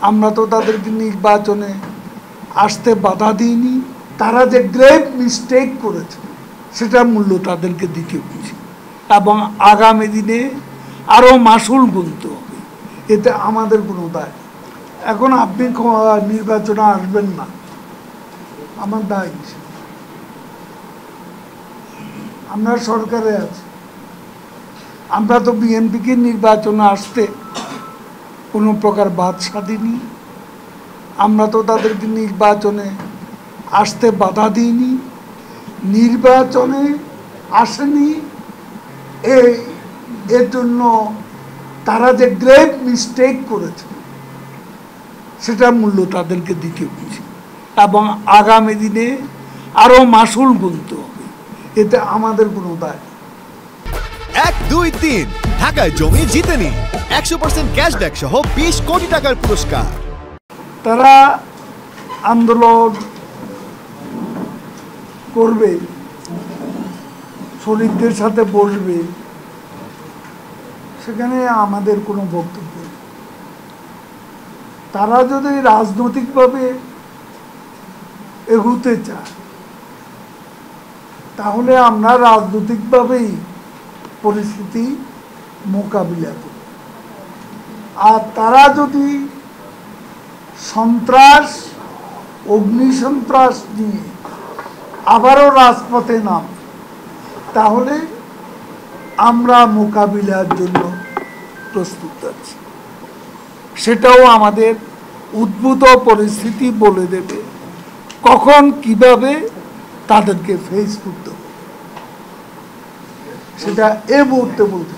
আমরা তো তাদেরকে নির্বাচনে আসতে বাধা দিইনি। তারা যে গ্রেভ মিস্টেক করেছে সেটার মূল্য তাদেরকে দিতে হচ্ছে এবং আগামী দিনে আরও মাসুল গুনতে হবে, এতে আমাদের কোনো দায়। এখন আপনি নির্বাচনে আসবেন না, আমার দায়। আমরা সরকারে আছি, আমরা তো বিএনপিকে নির্বাচনে আসতে কোনো প্রকার বাধা দিইনি। আমরা তো তাদেরকে নির্বাচনে আসতে বাধা দিইনি। নির্বাচনে আসেনি এর জন্য তারা যে গ্রেভ মিস্টেক করেছে সেটার মূল্য তাদেরকে দিতে হচ্ছে এবং আগামী দিনে আরও মাসুল গুনতে হবে, এতে আমাদের কোনো দায়। 1, 2, 3 ঢাকায় জমি জিতে নিন 100% ক্যাশব্যাক সহ 20 কোটি টাকার পুরস্কার। তারা আন্দোলন করবে, শরীরদের সাথে বসবে, সেখানে আমাদের কোনো বক্তব্য নেই। তারা যদি রাজনৈতিকভাবে এগুতে চায় তাহলে আমরা রাজনৈতিকভাবেই পরিস্থিতি মোকাবিলা করি। আর তারা যদি সন্ত্রাস, অগ্নিসন্ত্রাস নিয়ে আবারও রাজপথে নাম, তাহলে আমরা মোকাবিলার জন্য প্রস্তুত আছি। সেটাও আমাদের উদ্ভূত পরিস্থিতি বলে দেবে কখন কিভাবে তাদেরকে ফেস করতে হবে, সেটা এ মুহূর্তে বলতে